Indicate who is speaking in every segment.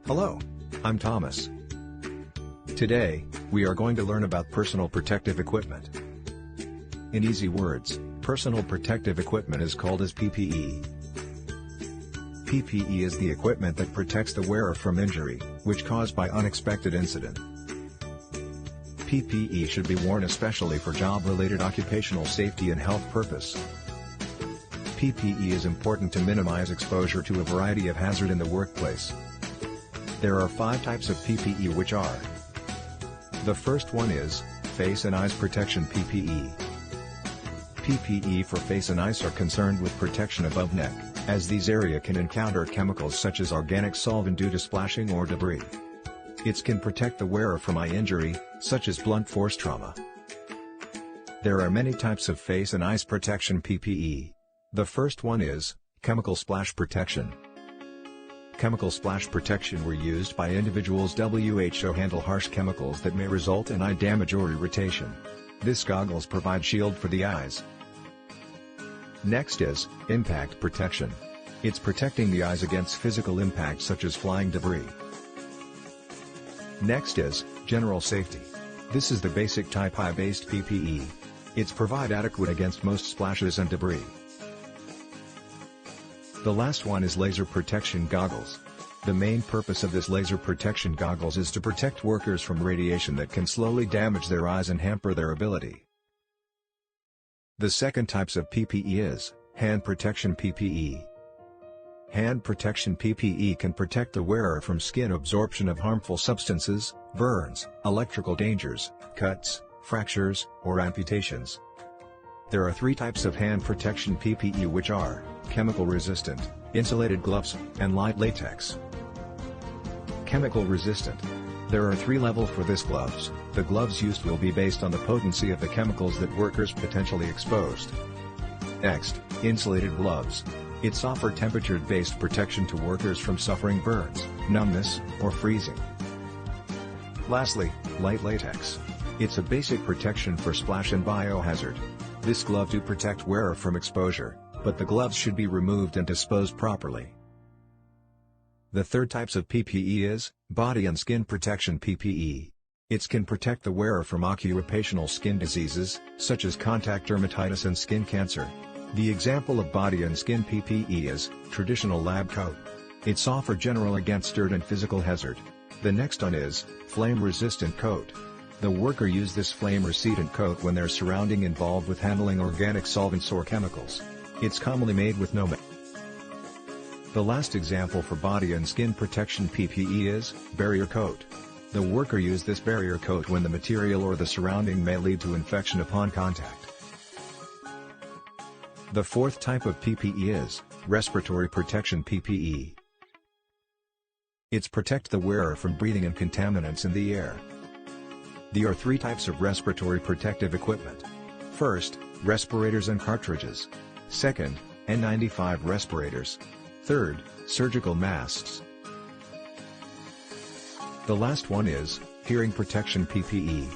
Speaker 1: Hello, I'm Thomas. Today, we are going to learn about personal protective equipment. In easy words, personal protective equipment is called as PPE. PPE is the equipment that protects the wearer from injury, which caused by unexpected incident. PPE should be worn especially for job-related occupational safety and health purpose. PPE is important to minimize exposure to a variety of hazard in the workplace. There are 5 types of PPE which are: the first one is face and eyes protection PPE. PPE for face and eyes are concerned with protection above neck, as these area can encounter chemicals such as organic solvent due to splashing or debris. It can protect the wearer from eye injury, such as blunt force trauma. There are many types of face and eyes protection PPE. The first one is chemical splash protection. Chemical splash protection were used by individuals who handle harsh chemicals that may result in eye damage or irritation. This goggles provide shield for the eyes. Next is impact protection. It's protecting the eyes against physical impact such as flying debris. Next is general safety. This is the basic type eye-based PPE. It's provide adequate against most splashes and debris. The last one is laser protection goggles. The main purpose of this laser protection goggles is to protect workers from radiation that can slowly damage their eyes and hamper their ability. The second types of PPE is hand protection PPE. Hand protection PPE can protect the wearer from skin absorption of harmful substances, burns, electrical dangers, cuts, fractures, or amputations. There are 3 types of hand protection PPE which are chemical resistant, insulated gloves, and light latex. Chemical resistant. There are 3 levels for this gloves. The gloves used will be based on the potency of the chemicals that workers potentially exposed. Next, insulated gloves. It's offer temperature-based protection to workers from suffering burns, numbness, or freezing. Lastly, light latex. It's a basic protection for splash and biohazard. This glove do protect wearer from exposure, but the gloves should be removed and disposed properly. The third types of PPE is body and skin protection PPE. It can protect the wearer from occupational skin diseases, such as contact dermatitis and skin cancer. The example of body and skin PPE is traditional lab coat. It's offer general against dirt and physical hazard. The next one is flame-resistant coat. The worker use this flame-resistant coat when they're surrounding involved with handling organic solvents or chemicals. It's commonly made with no The last example for body and skin protection PPE is barrier coat. The worker use this barrier coat when the material or the surrounding may lead to infection upon contact. The fourth type of PPE is respiratory protection PPE. It's protect the wearer from breathing in contaminants in the air. There are 3 types of respiratory protective equipment. First, respirators and cartridges. Second, N95 respirators. Third, surgical masks. The last one is hearing protection PPE.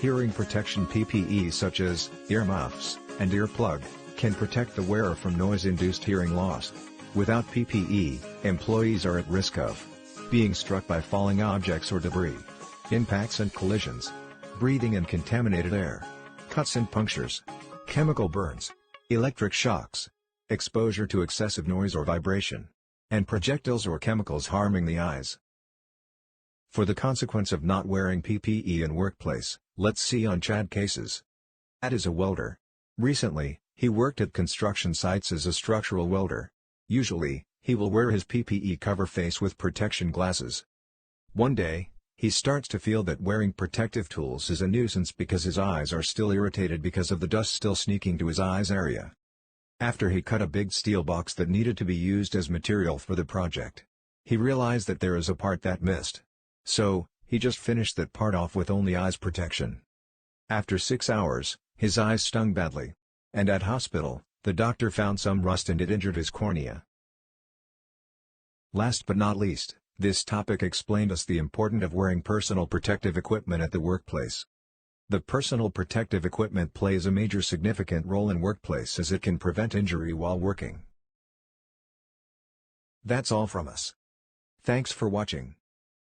Speaker 1: Hearing protection PPE such as earmuffs and earplug can protect the wearer from noise-induced hearing loss. Without PPE, employees are at risk of being struck by falling objects or debris, impacts and collisions, breathing in contaminated air, cuts and punctures, chemical burns, electric shocks, exposure to excessive noise or vibration, and projectiles or chemicals harming the eyes. For the consequence of not wearing PPE in workplace, let's see on Chad cases. Chad is a welder. Recently, he worked at construction sites as a structural welder. Usually, he will wear his PPE cover face with protection glasses. One day, he starts to feel that wearing protective tools is a nuisance because his eyes are still irritated because of the dust still sneaking to his eyes area. After he cut a big steel box that needed to be used as material for the project, he realized that there is a part that missed. So, he just finished that part off with only eyes protection. After 6 hours, his eyes stung badly. And at hospital, the doctor found some rust and it injured his cornea. Last but not least, this topic explained us the importance of wearing personal protective equipment at the workplace. The personal protective equipment plays a major significant role in workplace as it can prevent injury while working. That's all from us. Thanks for watching.